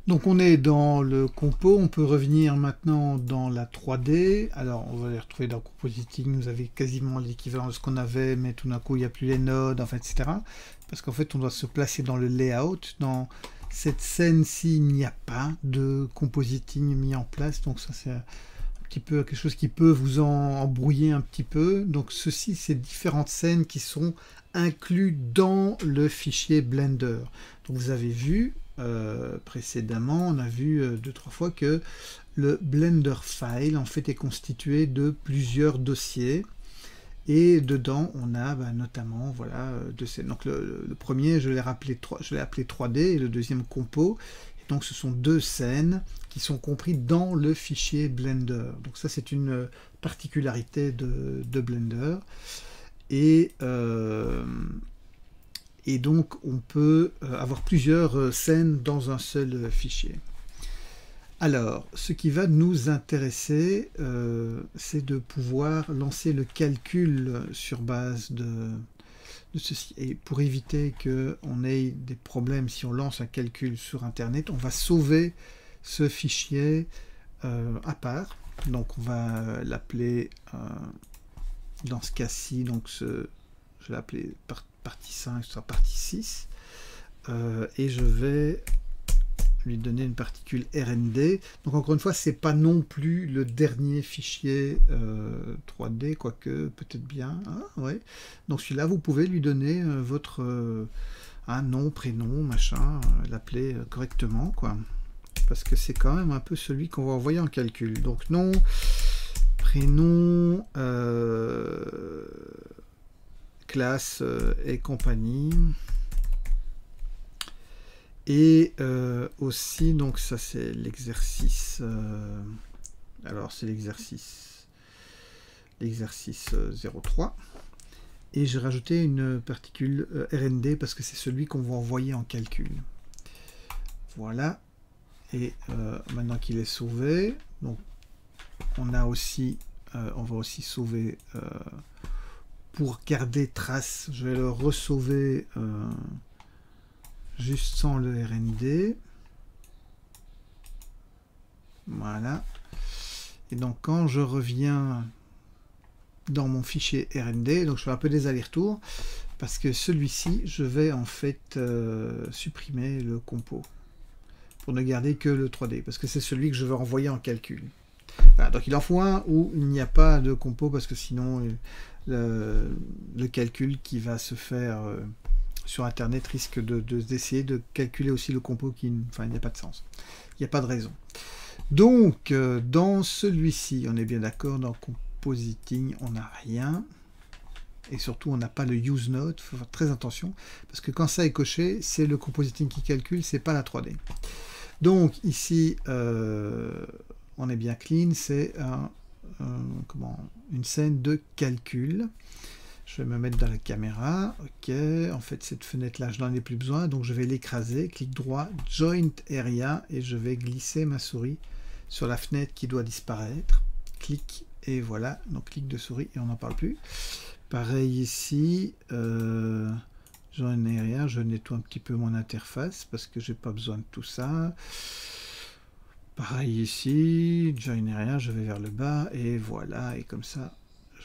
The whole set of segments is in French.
Donc on est dans le compo, on peut revenir maintenant dans la 3D. Alors on va les retrouver dans Compositing, vous avez quasiment l'équivalent de ce qu'on avait, mais tout d'un coup il n'y a plus les nodes, enfin, etc. Parce qu'en fait on doit se placer dans le layout. Dans cette scène-ci, il n'y a pas de Compositing mis en place, donc ça c'est un petit peu quelque chose qui peut vous embrouiller un petit peu. Donc ceci, c'est différentes scènes qui sont inclus dans le fichier Blender. Donc vous avez vu précédemment, on a vu deux, trois fois que le Blender file en fait est constitué de plusieurs dossiers et dedans on a notamment voilà deux scènes. Donc le premier je l'ai appelé 3D et le deuxième compo. Et donc ce sont deux scènes qui sont compris dans le fichier Blender. Donc ça c'est une particularité de Blender. Et donc on peut avoir plusieurs scènes dans un seul fichier. Alors, ce qui va nous intéresser, c'est de pouvoir lancer le calcul sur base de ceci. Et pour éviter qu'on ait des problèmes si on lance un calcul sur Internet, on va sauver ce fichier à part. Donc on va l'appeler, dans ce cas-ci, donc je vais l'appeler partie 5, ce sera partie 6. Et je vais lui donner une particule RND. Donc encore une fois, c'est pas non plus le dernier fichier 3D, quoique peut-être bien. Ah, ouais. Donc celui-là, vous pouvez lui donner votre nom, prénom, machin, l'appeler correctement, quoi. Parce que c'est quand même un peu celui qu'on va envoyer en calcul. Donc nom, prénom, classe et compagnie. Et aussi, donc ça c'est l'exercice. Alors c'est l'exercice 03. Et j'ai rajouté une particule RND parce que c'est celui qu'on va envoyer en calcul. Voilà. Et maintenant qu'il est sauvé, donc on a aussi, on va aussi sauver pour garder trace. Je vais le resauver. Juste sans le RND. Voilà. Et donc quand je reviens dans mon fichier RND, donc je fais un peu des allers-retours, parce que celui-ci, je vais en fait supprimer le compo, pour ne garder que le 3D, parce que c'est celui que je veux renvoyer en calcul. Voilà, donc il en faut un où il n'y a pas de compo, parce que sinon le calcul qui va se faire sur Internet risque d'essayer de calculer aussi le compo qui... Enfin, il n'y a pas de sens. Il n'y a pas de raison. Donc, dans celui-ci, on est bien d'accord, dans Compositing, on n'a rien. Et surtout, on n'a pas le Use Node. Il faut faire très attention. Parce que quand ça est coché, c'est le Compositing qui calcule, c'est pas la 3D. Donc, ici, on est bien clean. C'est une scène de calcul. Je vais me mettre dans la caméra. Ok, en fait, cette fenêtre-là, je n'en ai plus besoin. Donc, je vais l'écraser. Clic droit, Joint Area. Et je vais glisser ma souris sur la fenêtre qui doit disparaître. Clic, et voilà. Donc, clic de souris et on n'en parle plus. Pareil ici. Joint Area. Je nettoie un petit peu mon interface parce que j'ai pas besoin de tout ça. Pareil ici. Joint Area. Je vais vers le bas. Et voilà. Et comme ça,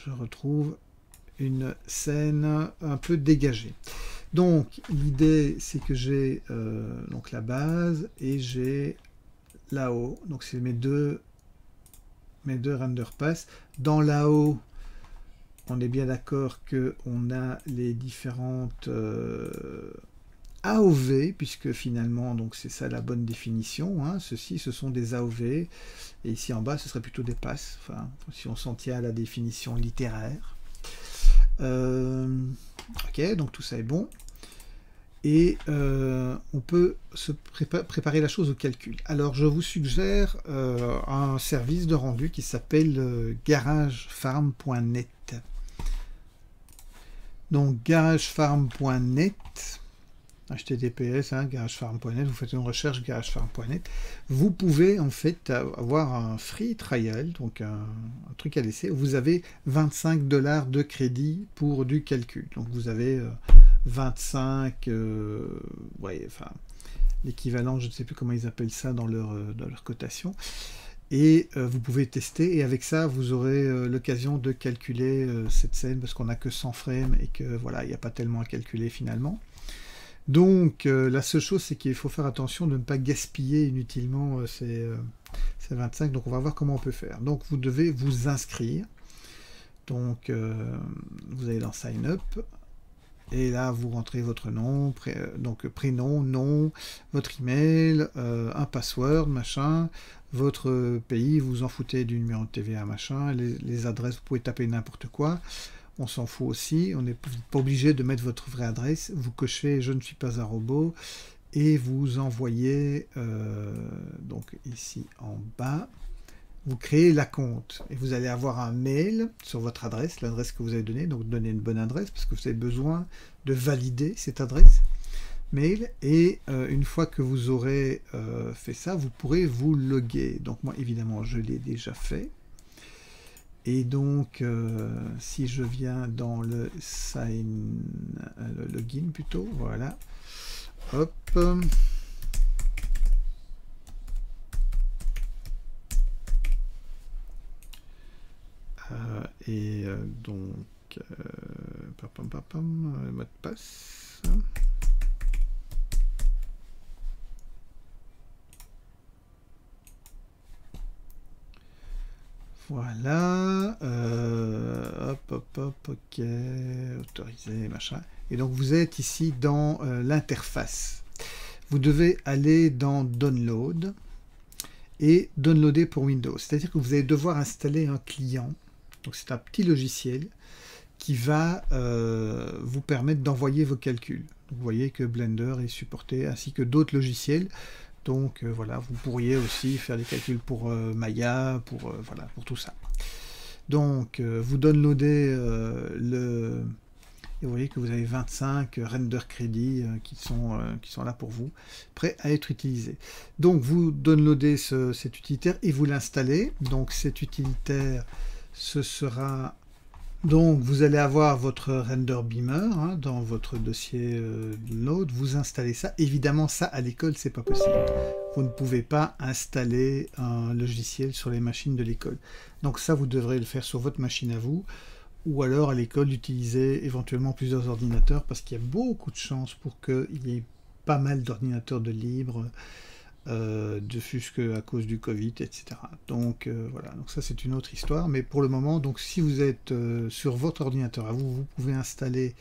je retrouve une scène un peu dégagée. Donc l'idée c'est que j'ai donc la base et j'ai là-haut, donc c'est mes deux render pass. Dans là-haut, on est bien d'accord que on a les différentes AOV, puisque finalement donc c'est ça la bonne définition, hein. Ceci ce sont des AOV et ici en bas ce serait plutôt des passes, enfin si on s'en tient à la définition littéraire. Ok, donc tout ça est bon. Et on peut se préparer la chose au calcul. Alors je vous suggère un service de rendu qui s'appelle garagefarm.net. Donc garagefarm.net, HTTPS, hein, garagefarm.net, vous faites une recherche garagefarm.net, vous pouvez en fait avoir un free trial, donc un truc à laisser, vous avez 25 $ de crédit pour du calcul, donc vous avez 25, ouais, enfin, l'équivalent, je ne sais plus comment ils appellent ça dans leur cotation. Et vous pouvez tester, et avec ça, vous aurez l'occasion de calculer cette scène, parce qu'on n'a que 100 frames, et que voilà, il n'y a pas tellement à calculer finalement. Donc, la seule chose, c'est qu'il faut faire attention de ne pas gaspiller inutilement ces 25. Donc, on va voir comment on peut faire. Donc, vous devez vous inscrire. Donc, vous allez dans Sign Up. Et là, vous rentrez votre nom, donc prénom, nom, votre email, un password, machin, votre pays, vous en foutez du numéro de TVA, machin, les adresses, vous pouvez taper n'importe quoi. On s'en fout aussi, on n'est pas obligé de mettre votre vraie adresse. Vous cochez « Je ne suis pas un robot » et vous envoyez, donc ici en bas, vous créez la compte. Et vous allez avoir un mail sur votre adresse, l'adresse que vous avez donnée, donc donnez une bonne adresse, parce que vous avez besoin de valider cette adresse mail. Et une fois que vous aurez fait ça, vous pourrez vous loguer. Donc moi, évidemment, je l'ai déjà fait. Et donc, si je viens dans le login plutôt, voilà, hop, donc, mot de passe. Voilà, hop, ok, autorisé, machin. Et donc vous êtes ici dans l'interface. Vous devez aller dans Download et downloader pour Windows. C'est-à-dire que vous allez devoir installer un client. Donc c'est un petit logiciel qui va vous permettre d'envoyer vos calculs. Vous voyez que Blender est supporté ainsi que d'autres logiciels. Donc voilà, vous pourriez aussi faire des calculs pour Maya, voilà, pour tout ça. Donc vous downloadez et vous voyez que vous avez 25 render crédits qui sont là pour vous, prêts à être utilisés. Donc vous downloadez cet utilitaire et vous l'installez. Donc cet utilitaire, ce sera... Donc vous allez avoir votre render beamer hein, dans votre dossier Node, vous installez ça. Évidemment ça à l'école c'est pas possible. Vous ne pouvez pas installer un logiciel sur les machines de l'école. Donc ça vous devrez le faire sur votre machine à vous, ou alors à l'école d'utiliser éventuellement plusieurs ordinateurs, parce qu'il y a beaucoup de chances pour qu'il y ait pas mal d'ordinateurs de libre, de fusque à cause du Covid, etc. Donc voilà, donc ça c'est une autre histoire, mais pour le moment, donc si vous êtes sur votre ordinateur à vous, vous pouvez installer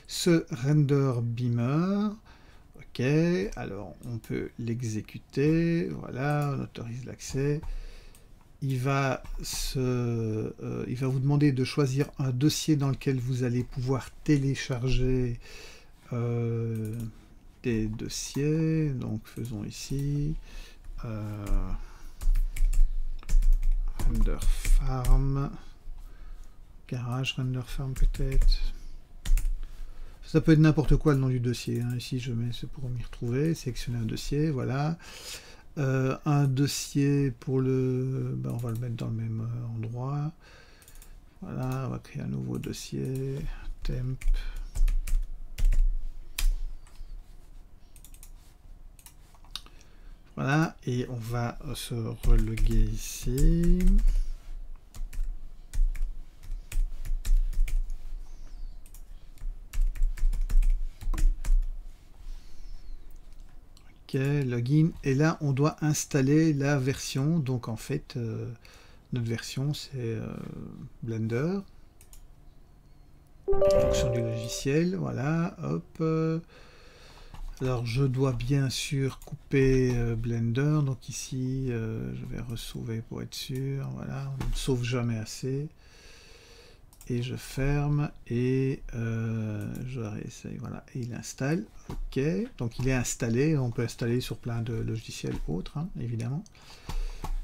ce render beamer. Ok, alors on peut l'exécuter, voilà, on autorise l'accès. Il va vous demander de choisir un dossier dans lequel vous allez pouvoir télécharger des dossiers. Donc faisons ici render farm, garage render farm peut-être. Ça peut être n'importe quoi le nom du dossier. Hein. Ici je mets ce pour m'y retrouver, sélectionner un dossier, voilà. Un dossier pour le... Ben, on va le mettre dans le même endroit. Voilà, on va créer un nouveau dossier. Temp. Voilà, et on va se reloguer ici. Login, et là on doit installer la version, donc en fait notre version c'est Blender, fonction du logiciel, voilà, hop, alors je dois bien sûr couper Blender, donc ici je vais resauver pour être sûr, voilà, on ne sauve jamais assez, et je ferme, et je réessaye, voilà, et il installe, ok, donc il est installé, on peut installer sur plein de logiciels autres, hein, évidemment.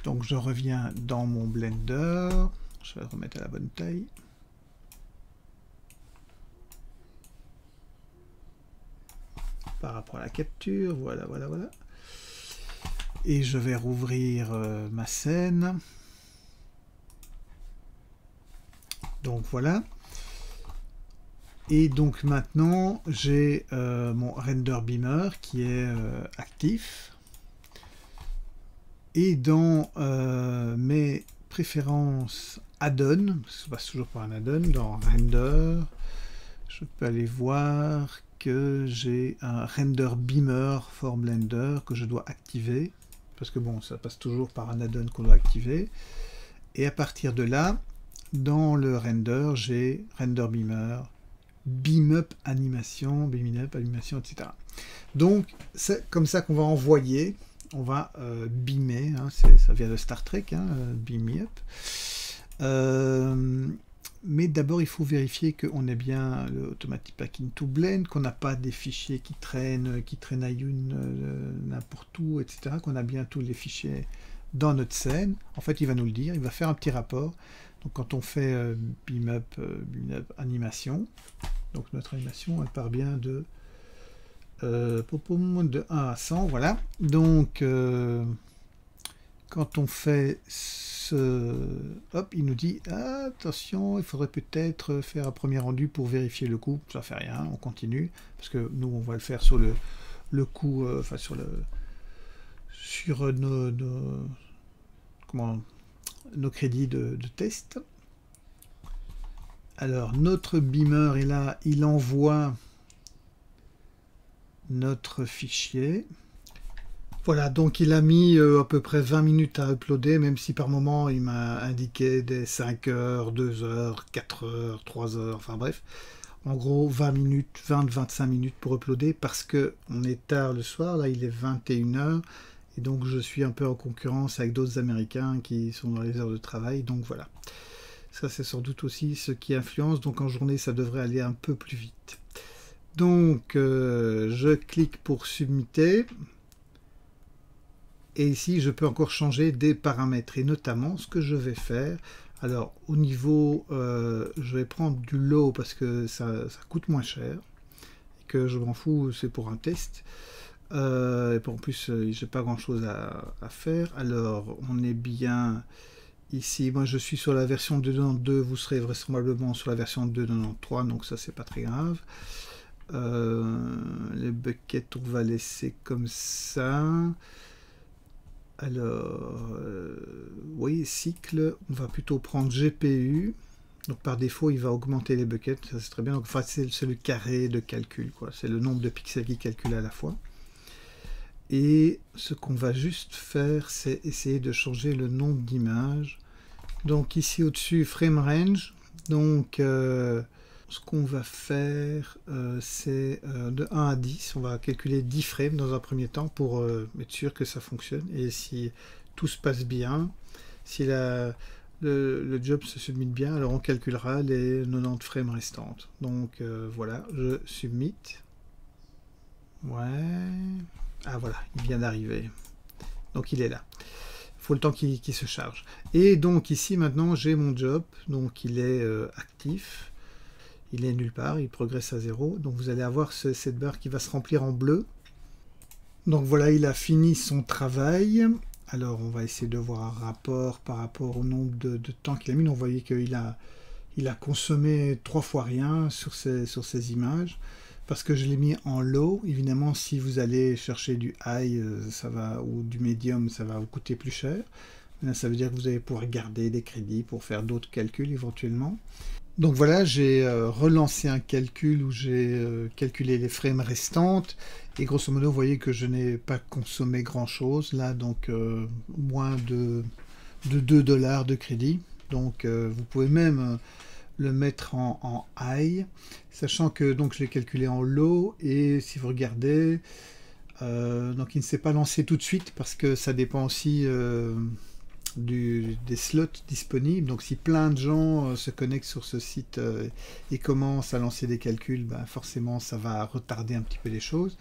Donc je reviens dans mon Blender, je vais le remettre à la bonne taille. Par rapport à la capture, voilà, voilà, voilà. Et je vais rouvrir ma scène. Donc voilà. Et donc maintenant, j'ai mon render beamer qui est actif. Et dans mes préférences add-on, ça passe toujours par un add-on, dans render, je peux aller voir que j'ai un render beamer for Blender que je dois activer. Parce que bon, ça passe toujours par un add-on qu'on doit activer. Et à partir de là, dans le render, j'ai render beamer, beam up animation, etc. Donc, c'est comme ça qu'on va envoyer, on va beamer, hein, ça vient de Star Trek, hein, beam me up. Mais d'abord, il faut vérifier qu'on ait bien le Automatic Packing to Blend, qu'on n'a pas des fichiers qui traînent n'importe où, etc., qu'on a bien tous les fichiers dans notre scène. En fait, il va nous le dire, il va faire un petit rapport. Donc, quand on fait beam up animation, donc notre animation, elle part bien de 1 à 100, voilà. Donc, quand on fait hop, il nous dit ah, attention, il faudrait peut-être faire un premier rendu pour vérifier le coup. Ça fait rien, on continue parce que nous on va le faire sur le coup, enfin sur nos crédits de test. Alors notre beamer est là, il envoie notre fichier. Voilà, donc il a mis à peu près 20 minutes à uploader, même si par moment il m'a indiqué des 5 heures, 2 heures, 4 heures, 3 heures, enfin bref. En gros, 20 minutes, 20-25 minutes pour uploader, parce que on est tard le soir, là il est 21 heures, et donc je suis un peu en concurrence avec d'autres Américains qui sont dans les heures de travail, donc voilà. Ça c'est sans doute aussi ce qui influence, donc en journée ça devrait aller un peu plus vite. Donc je clique pour submitter. Et ici, je peux encore changer des paramètres. Et notamment, ce que je vais faire, alors au niveau, je vais prendre du low parce que ça coûte moins cher. Et que je m'en fous, c'est pour un test. Et en plus, j'ai pas grand chose à faire. Alors, on est bien ici. Moi, je suis sur la version 2.92. Vous serez vraisemblablement sur la version 2.93. Donc ça, c'est pas très grave. Les buckets, on va laisser comme ça. Alors, oui, cycle, on va plutôt prendre GPU. Donc par défaut, il va augmenter les buckets, ça c'est très bien. Donc enfin, c'est le carré de calcul, quoi. C'est le nombre de pixels qu'il calcule à la fois. Et ce qu'on va juste faire, c'est essayer de changer le nombre d'images. Donc ici au-dessus, frame range. Donc ce qu'on va faire, c'est de 1 à 10. On va calculer 10 frames dans un premier temps pour être sûr que ça fonctionne. Et si tout se passe bien, si le job se submit bien, alors on calculera les 90 frames restantes. Donc voilà, je submit. Ouais. Ah voilà, il vient d'arriver. Donc il est là. Il faut le temps qu'il se charge. Et donc ici maintenant j'ai mon job. Donc il est actif. Il est nulle part, il progresse à 0. Donc vous allez avoir cette barre qui va se remplir en bleu. Donc voilà, il a fini son travail. Alors on va essayer de voir un rapport par rapport au nombre de temps qu'il a mis. Donc, vous voyez qu'il a consommé 3 fois rien sur ces images. Parce que je l'ai mis en low. Évidemment, si vous allez chercher du high ou du medium, ça va vous coûter plus cher. Là, ça veut dire que vous allez pouvoir garder des crédits pour faire d'autres calculs éventuellement. Donc voilà, j'ai relancé un calcul où j'ai calculé les frames restantes et grosso modo vous voyez que je n'ai pas consommé grand chose là, donc moins de 2 $ de crédit. Donc vous pouvez même le mettre en high, sachant que donc je l'ai calculé en low, et si vous regardez, donc il ne s'est pas lancé tout de suite parce que ça dépend aussi des slots disponibles. Donc si plein de gens se connectent sur ce site et commencent à lancer des calculs, ben forcément ça va retarder un petit peu les choses.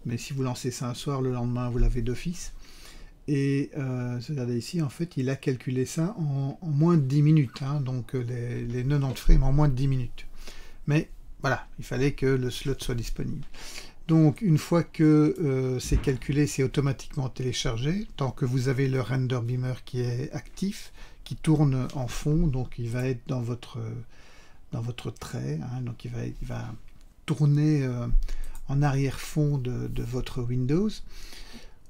Mais si vous lancez ça un soir, le lendemain vous l'avez d'office. Et regardez ici, en fait il a calculé ça en moins de 10 minutes, hein, donc les 90 frames en moins de 10 minutes. Mais voilà, il fallait que le slot soit disponible. Donc une fois que c'est calculé, c'est automatiquement téléchargé, tant que vous avez le render beamer qui est actif, qui tourne en fond, donc il va être dans votre dans votre trait, hein, donc il va tourner en arrière-fond de votre Windows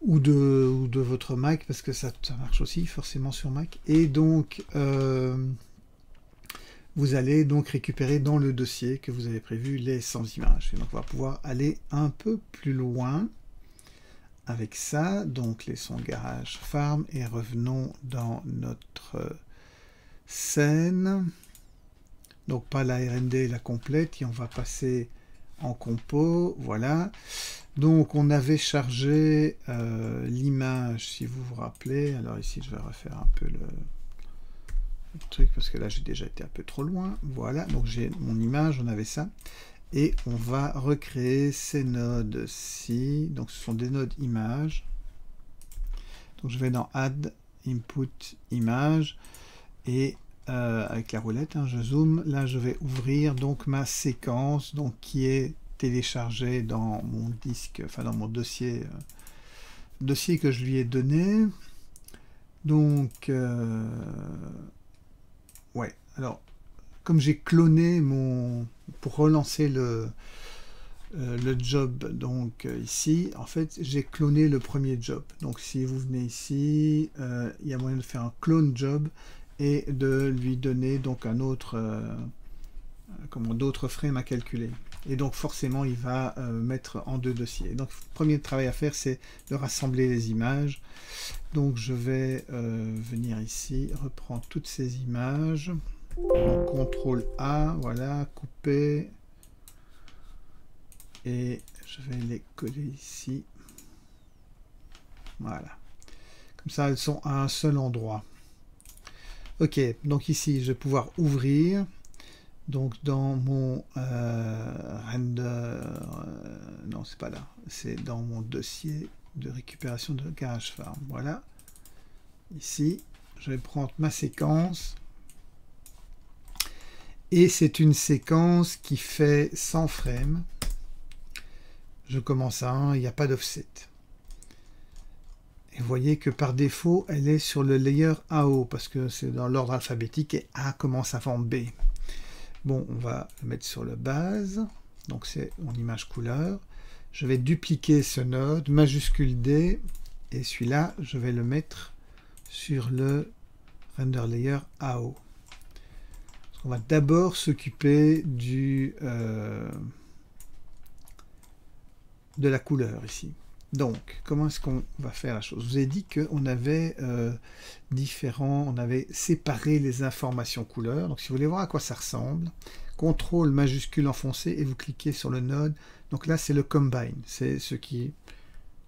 ou de votre Mac, parce que ça marche aussi forcément sur Mac. Et donc vous allez donc récupérer dans le dossier que vous avez prévu les 100 images. Et donc on va pouvoir aller un peu plus loin avec ça. Donc laissons Garage Farm et revenons dans notre scène. Donc pas la R&D, la complète, et on va passer en compo, voilà. Donc on avait chargé l'image, si vous vous rappelez. Alors ici je vais refaire un peu le truc, parce que là j'ai déjà été un peu trop loin. Voilà, donc j'ai mon image, on avait ça. Et on va recréer ces nodes-ci. Donc ce sont des nodes images. Donc je vais dans Add, Input, Image. Et avec la roulette, hein, je zoome. Là je vais ouvrir donc ma séquence, donc qui est téléchargée dans mon disque, enfin dans mon dossier, dossier que je lui ai donné. Donc ouais, alors comme j'ai cloné mon, pour relancer le job, donc ici, en fait, j'ai cloné le premier job. Donc si vous venez ici, il y a moyen de faire un clone job et de lui donner donc un autre, comment, d'autres frames à calculer. Et donc forcément, il va mettre en deux dossiers. Donc le premier travail à faire, c'est de rassembler les images. Donc je vais venir ici, reprendre toutes ces images. Donc, CTRL A, voilà, couper. Et je vais les coller ici. Voilà. Comme ça, elles sont à un seul endroit. Ok, donc ici, je vais pouvoir ouvrir. Donc dans mon render, non, c'est pas là, c'est dans mon dossier de récupération de Garage Farm. Voilà. Ici, je vais prendre ma séquence. Et c'est une séquence qui fait 100 frames. Je commence à 1, il n'y a pas d'offset. Et vous voyez que par défaut, elle est sur le layer AO, parce que c'est dans l'ordre alphabétique et A commence avant B. Bon, on va le mettre sur le base. Donc c'est mon image couleur. Je vais dupliquer ce node, majuscule D, et celui-là, je vais le mettre sur le render layer AO. On va d'abord s'occuper du de la couleur ici. Donc, comment est-ce qu'on va faire la chose? Je vous ai dit qu'on avait on avait séparé les informations couleurs. Donc, si vous voulez voir à quoi ça ressemble, CTRL majuscule enfoncé et vous cliquez sur le node. Donc là, c'est le Combine. C'est ce qui,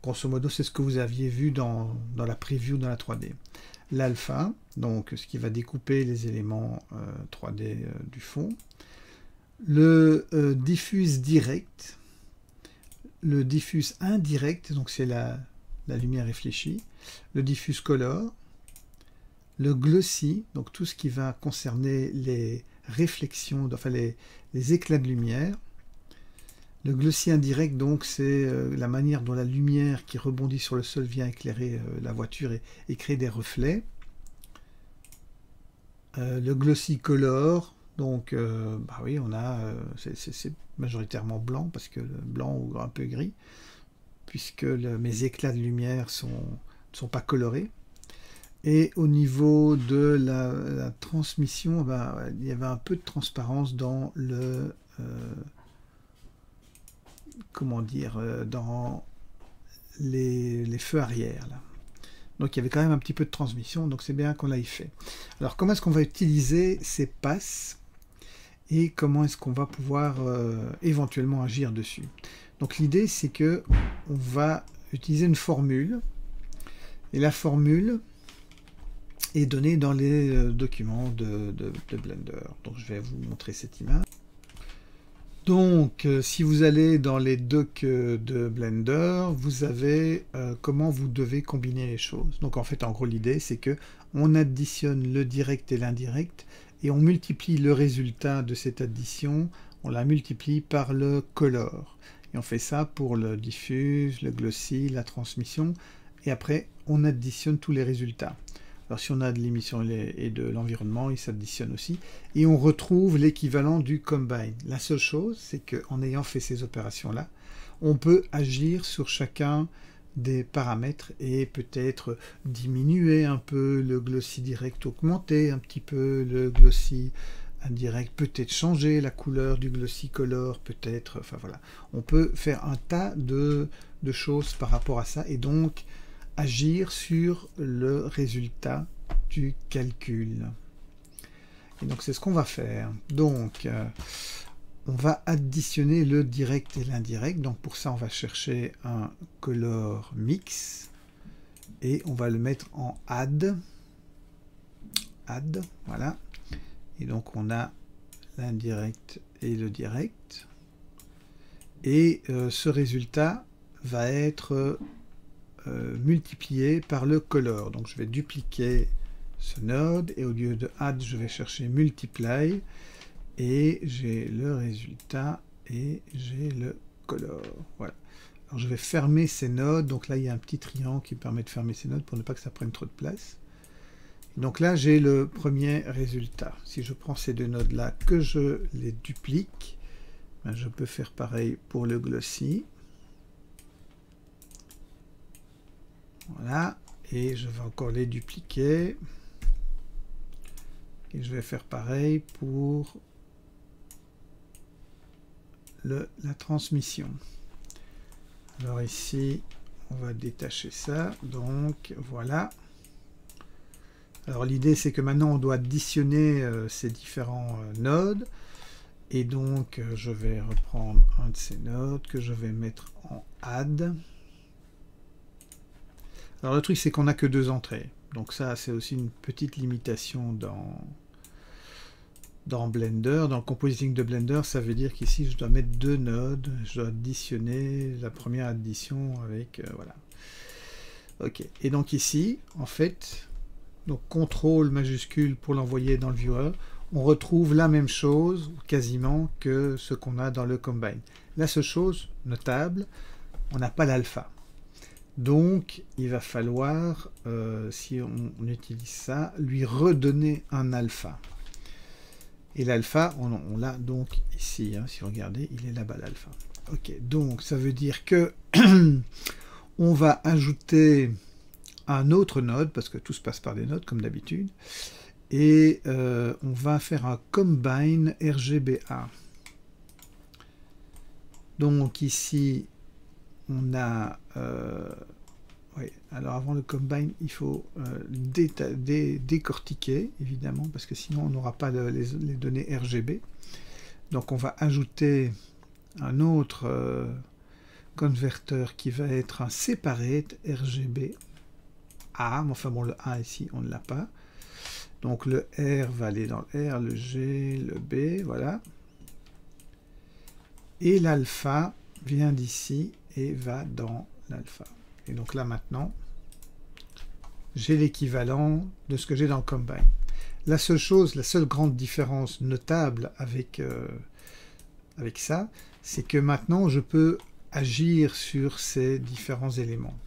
grosso modo, c'est ce que vous aviez vu dans la preview dans la 3D. L'alpha, donc ce qui va découper les éléments 3D du fond. Le diffuse direct. Le diffuse indirect, donc c'est la lumière réfléchie. Le diffuse color. Le glossy, donc tout ce qui va concerner les réflexions, enfin les éclats de lumière. Le glossy indirect, donc c'est la manière dont la lumière qui rebondit sur le sol vient éclairer la voiture et créer des reflets. Le glossy color, donc bah oui, on a c'est majoritairement blanc, parce que le blanc ou un peu gris, puisque mes éclats de lumière ne sont pas colorés. Et au niveau de la transmission, bah, il y avait un peu de transparence dans le comment dire, dans les feux arrière là. Donc il y avait quand même un petit peu de transmission, donc c'est bien qu'on l'ait fait. Alors comment est-ce qu'on va utiliser ces passes et comment est-ce qu'on va pouvoir éventuellement agir dessus? Donc l'idée c'est que on va utiliser une formule, et la formule est donnée dans les documents de Blender. Donc je vais vous montrer cette image. Donc, si vous allez dans les docs de Blender, vous avez comment vous devez combiner les choses. Donc, en fait, en gros, l'idée, c'est que on additionne le direct et l'indirect et on multiplie le résultat de cette addition, on la multiplie par le color. Et on fait ça pour le diffuse, le glossy, la transmission, et après, on additionne tous les résultats. Alors si on a de l'émission et de l'environnement, il s'additionne aussi. Et on retrouve l'équivalent du combine. La seule chose, c'est qu'en ayant fait ces opérations-là, on peut agir sur chacun des paramètres et peut-être diminuer un peu le glossy direct, augmenter un petit peu le glossy indirect, peut-être changer la couleur du glossy color, peut-être, enfin voilà. On peut faire un tas de choses par rapport à ça et donc agir sur le résultat du calcul. Et donc c'est ce qu'on va faire. Donc on va additionner le direct et l'indirect. Donc pour ça on va chercher un color mix et on va le mettre en add. Add, voilà. Et donc on a l'indirect et le direct. Et ce résultat va être multiplié par le color. Donc je vais dupliquer ce node et au lieu de add, je vais chercher multiply et j'ai le résultat et j'ai le color. Voilà. Alors je vais fermer ces nodes. Donc là, il y a un petit triangle qui permet de fermer ces nodes pour ne pas que ça prenne trop de place. Donc là, j'ai le premier résultat. Si je prends ces deux nodes-là, que je les duplique, ben, je peux faire pareil pour le glossy. Voilà. Et je vais encore les dupliquer. Et je vais faire pareil pour la transmission. Alors ici, on va détacher ça. Donc voilà. Alors l'idée c'est que maintenant on doit additionner ces différents nodes. Et donc je vais reprendre un de ces nodes que je vais mettre en add. Alors le truc c'est qu'on n'a que 2 entrées. Donc ça c'est aussi une petite limitation dans Blender. Dans le compositing de Blender, ça veut dire qu'ici je dois mettre 2 nodes. Je dois additionner la première addition avec... voilà. Ok. Et donc ici, en fait... Donc CTRL majuscule pour l'envoyer dans le viewer, on retrouve la même chose quasiment que ce qu'on a dans le combine. La seule chose notable, on n'a pas l'alpha. Donc il va falloir, si on utilise ça, lui redonner un alpha. Et l'alpha, on l'a donc ici, hein, si vous regardez, il est là-bas l'alpha. Ok, donc ça veut dire que on va ajouter un autre node, parce que tout se passe par des nodes comme d'habitude, et on va faire un combine RGBA. Donc ici on a oui, alors avant le combine il faut décortiquer évidemment parce que sinon on n'aura pas les données RGB. Donc on va ajouter un autre converteur qui va être un separate RGB A, enfin bon le A ici on ne l'a pas, donc le R va aller dans le R, le G, le B, voilà, et l'alpha vient d'ici et va dans l'alpha. Et donc là maintenant j'ai l'équivalent de ce que j'ai dans le combine. La seule chose, la seule grande différence notable avec ça, c'est que maintenant je peux agir sur ces différents éléments.